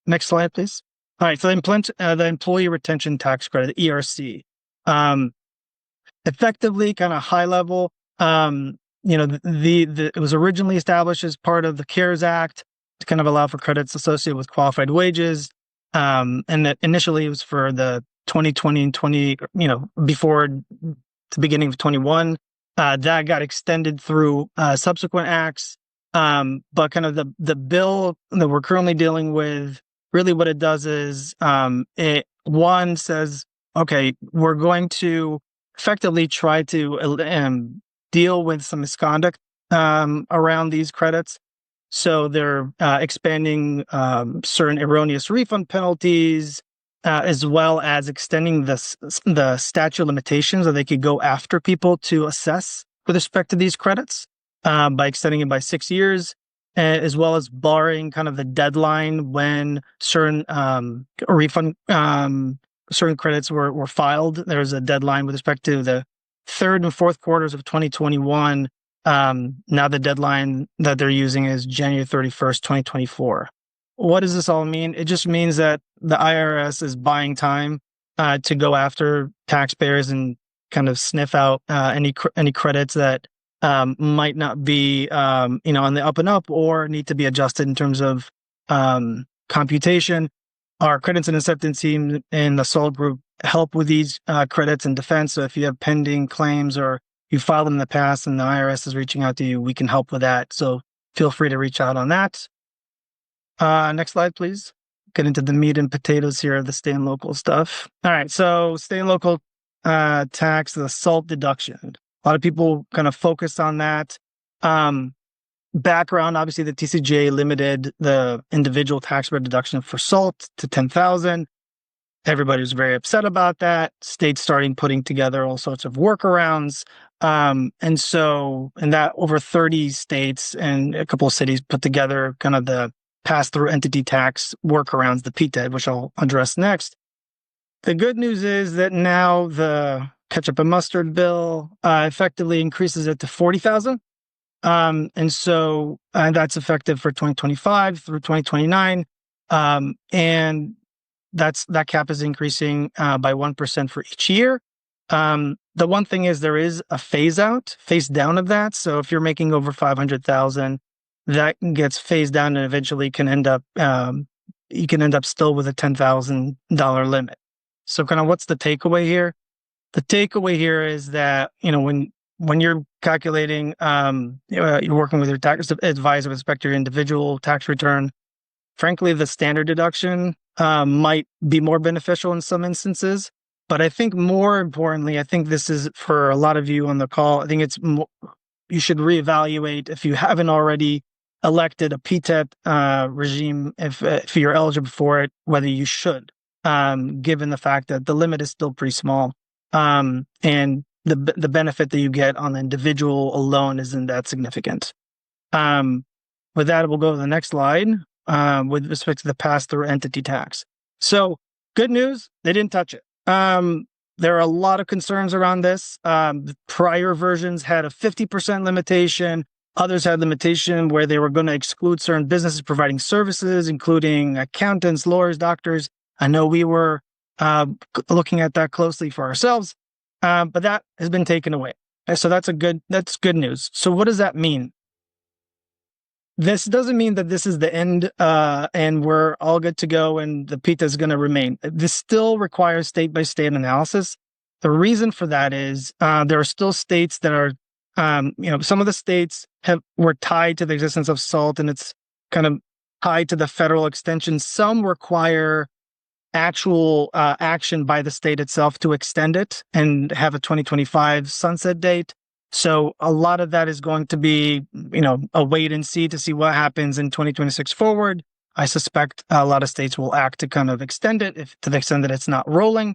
[SPEAKER 4] Next slide, please. All right, so the Employee Retention Tax Credit, the ERC. Effectively, kind of high level, it was originally established as part of the CARES Act to kind of allow for credits associated with qualified wages. And that initially it was for the 2020 and 20, before the beginning of 21. That got extended through subsequent acts. But kind of the bill that we're currently dealing with, really what it does is it says, okay, we're going to effectively try to deal with some misconduct around these credits. So they're expanding certain erroneous refund penalties, as well as extending the statute of limitations that they could go after people to assess with respect to these credits by extending it by 6 years, as well as barring kind of the deadline when certain certain credits were filed. There's a deadline with respect to the third and fourth quarters of 2021. Now the deadline that they're using is January 31st, 2024. What does this all mean? It just means that the IRS is buying time to go after taxpayers and kind of sniff out any credits that might not be on the up and up or need to be adjusted in terms of computation. Our credits and acceptance team in the SALT group help with these credits and defense. So if you have pending claims or you filed them in the past and the IRS is reaching out to you, we can help with that. So feel free to reach out on that. Next slide, please. Get into the meat and potatoes here of the state and local stuff. All right, so state and local tax, the SALT deduction. A lot of people kind of focus on that. Background, obviously, the TCJA limited the individual tax rate deduction for SALT to $10,000. Everybody was very upset about that. States starting putting together all sorts of workarounds. And that over 30 states and a couple of cities put together kind of the pass-through entity tax workarounds, the PTED, which I'll address next. The good news is that now the ketchup and mustard bill effectively increases it to $40,000. And that's effective for 2025 through 2029. And that cap is increasing by 1% for each year. The one thing is there is a phase down of that. So if you're making over 500,000, that gets phased down and eventually you can end up still with a $10,000 limit. So kind of what's the takeaway here? The takeaway here is that, when you're calculating, you're working with your tax advisor with respect to your individual tax return, frankly, the standard deduction might be more beneficial in some instances. But I think more importantly, I think this is for a lot of you on the call, I think you should reevaluate if you haven't already elected a PTEP regime, if you're eligible for it, whether you should, given the fact that the limit is still pretty small. And the benefit that you get on the individual alone isn't that significant. With that, we'll go to the next slide with respect to the pass-through entity tax. So good news, they didn't touch it. There are a lot of concerns around this. Prior versions had a 50% limitation. Others had limitation where they were going to exclude certain businesses providing services, including accountants, lawyers, doctors. I know we were looking at that closely for ourselves, but that has been taken away. So that's good news. So what does that mean? This doesn't mean that this is the end and we're all good to go and the PITA is going to remain. This still requires state-by-state analysis. The reason for that is there are still states that are, some of the states were tied to the existence of SALT and it's kind of tied to the federal extension. Some require actual action by the state itself to extend it and have a 2025 sunset date. So a lot of that is going to be, a wait and see to see what happens in 2026 forward. I suspect a lot of states will act to kind of extend it to the extent that it's not rolling.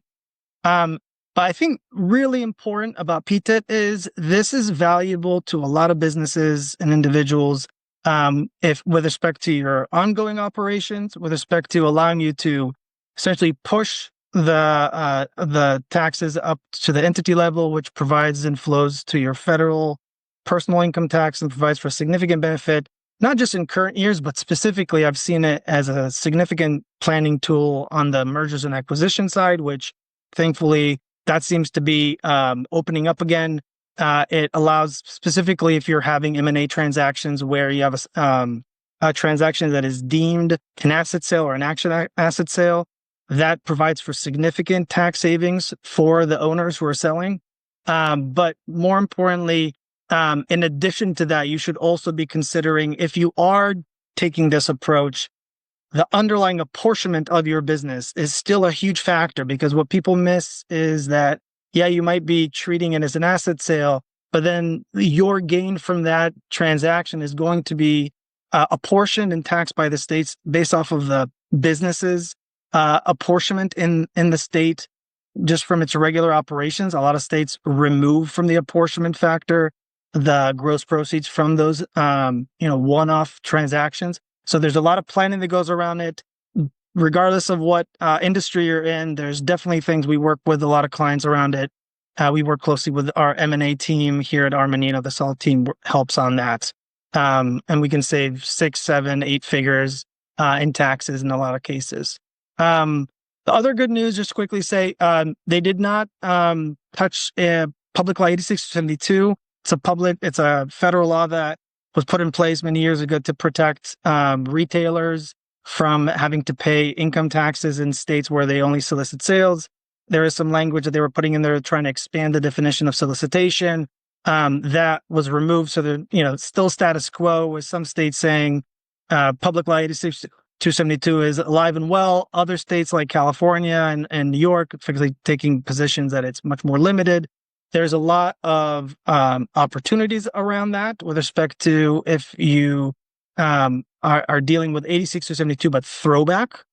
[SPEAKER 4] But I think really important about PTIT is this is valuable to a lot of businesses and individuals if with respect to your ongoing operations, with respect to allowing you to essentially push the taxes up to the entity level, which provides and flows to your federal personal income tax and provides for significant benefit, not just in current years, but specifically I've seen it as a significant planning tool on the mergers and acquisition side, which thankfully that seems to be opening up again. It allows specifically if you're having M&A transactions where you have a transaction that is deemed an asset sale or an action asset sale, that provides for significant tax savings for the owners who are selling. But more importantly, in addition to that, you should also be considering if you are taking this approach, the underlying apportionment of your business is still a huge factor because what people miss is that, you might be treating it as an asset sale, but then your gain from that transaction is going to be apportioned and taxed by the states based off of the businesses apportionment in the state just from its regular operations. A lot of states remove from the apportionment factor the gross proceeds from those one-off transactions. So there's a lot of planning that goes around it. Regardless of what industry you're in, there's definitely things we work with a lot of clients around it. We work closely with our M&A team here at Armanino. The SAL team helps on that. And we can save 6, 7, 8 figures in taxes in a lot of cases. The other good news, just quickly say, they did not touch Public Law 8672. It's a federal law that was put in place many years ago to protect retailers from having to pay income taxes in states where they only solicit sales. There is some language that they were putting in there trying to expand the definition of solicitation. That was removed. So they're, still status quo with some states saying Public Law 272 is alive and well. Other states like California and New York, effectively taking positions that it's much more limited. There's a lot of opportunities around that with respect to if you are dealing with 86 or 72, but throwback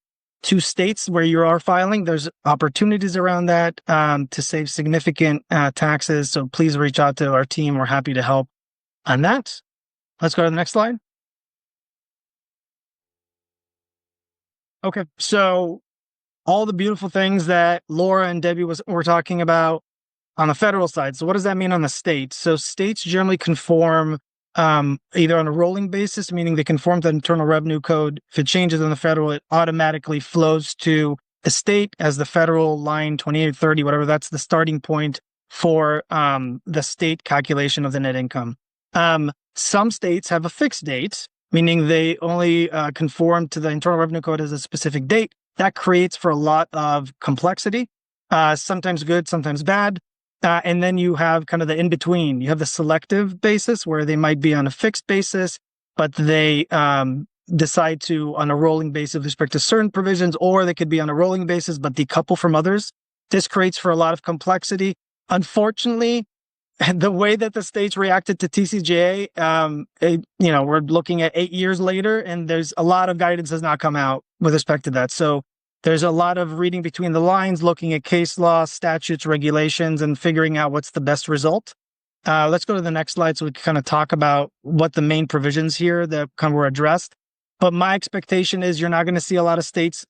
[SPEAKER 4] to states where you are filing. There's opportunities around that to save significant taxes. So please reach out to our team. We're happy to help on that. Let's go to the next slide. Okay, so all the beautiful things that Laura and Debbie were talking about on the federal side. So what does that mean on the states? So states generally conform either on a rolling basis, meaning they conform to the Internal Revenue Code. If it changes on the federal, it automatically flows to the state as the federal line 2830, whatever. That's the starting point for the state calculation of the net income. Some states have a fixed date, meaning they only conform to the Internal Revenue Code as a specific date. That creates for a lot of complexity, sometimes good, sometimes bad. And then you have kind of the in-between. You have the selective basis where they might be on a fixed basis, but they decide to on a rolling basis with respect to certain provisions, or they could be on a rolling basis, but decouple from others. This creates for a lot of complexity. Unfortunately, the way that the states reacted to TCJA, we're looking at 8 years later, and there's a lot of guidance has not come out with respect to that. So there's a lot of reading between the lines, looking at case law, statutes, regulations, and figuring out what's the best result. Let's go to the next slide so we can kind of talk about what the main provisions here that kind of were addressed. But my expectation is you're not going to see a lot of states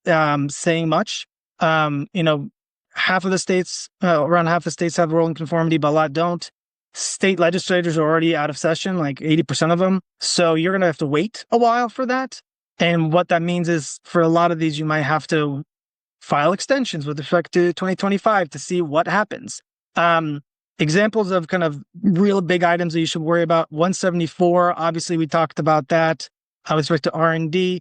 [SPEAKER 4] saying much. Half of the states, around half the states have rolling conformity, but a lot don't. State legislators are already out of session, like 80% of them. So you're going to have to wait a while for that. And what that means is for a lot of these, you might have to file extensions with respect to 2025 to see what happens. Examples of kind of real big items that you should worry about. 174, obviously we talked about that with respect to R&D.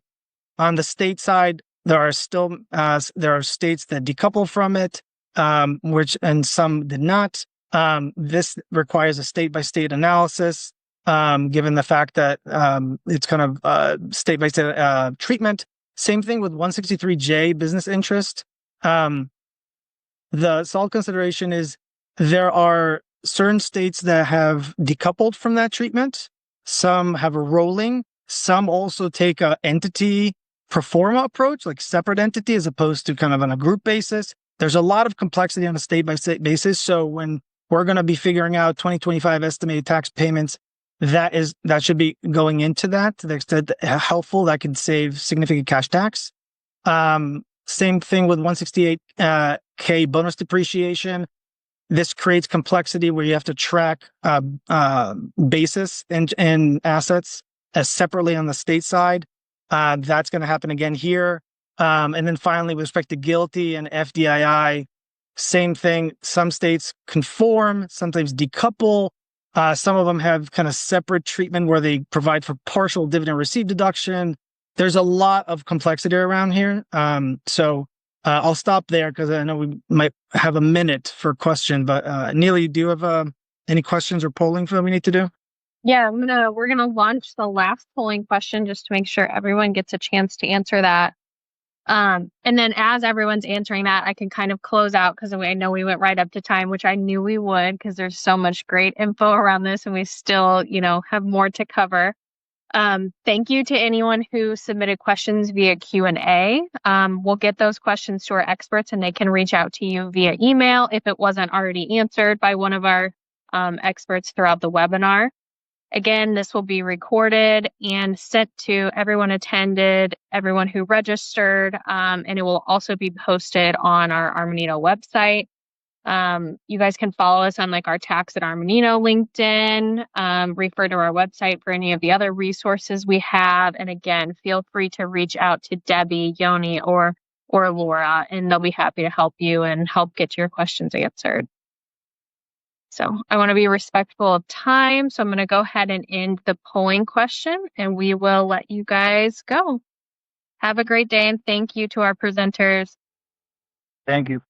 [SPEAKER 4] On the state side, there are still there are states that decouple from it, and some did not. This requires a state-by-state analysis. Given the fact that it's kind of state-by-state treatment. Same thing with 163J, business interest. The sole consideration is there are certain states that have decoupled from that treatment. Some have a rolling. Some also take a entity pro forma approach, like separate entity as opposed to kind of on a group basis. There's a lot of complexity on a state-by-state basis. So when we're going to be figuring out 2025 estimated tax payments, that should be going into that to the extent that helpful. That can save significant cash tax. Same thing with 168K bonus depreciation. This creates complexity where you have to track basis and assets as separately on the state side. That's going to happen again here. And then finally, with respect to GILTI and FDII, same thing. Some states conform, sometimes decouple. Some of them have kind of separate treatment where they provide for partial dividend received deduction. There's a lot of complexity around here. So I'll stop there because I know we might have a minute for a question. But Neely, do you have any questions or polling that we need to do?
[SPEAKER 1] Yeah, we're gonna launch the last polling question just to make sure everyone gets a chance to answer that. And then as everyone's answering that, I can kind of close out because I know we went right up to time, which I knew we would because there's so much great info around this and we still, have more to cover. Thank you to anyone who submitted questions via Q&A. We'll get those questions to our experts and they can reach out to you via email if it wasn't already answered by one of our experts throughout the webinar. Again, this will be recorded and sent to everyone attended, everyone who registered, and it will also be posted on our Armanino website. You guys can follow us on like our Tax at Armanino LinkedIn, refer to our website for any of the other resources we have. And again, feel free to reach out to Debbie, Yoni, or Laura, and they'll be happy to help you and help get your questions answered. So I want to be respectful of time. So I'm going to go ahead and end the polling question, and we will let you guys go. Have a great day, and thank you to our presenters.
[SPEAKER 4] Thank you.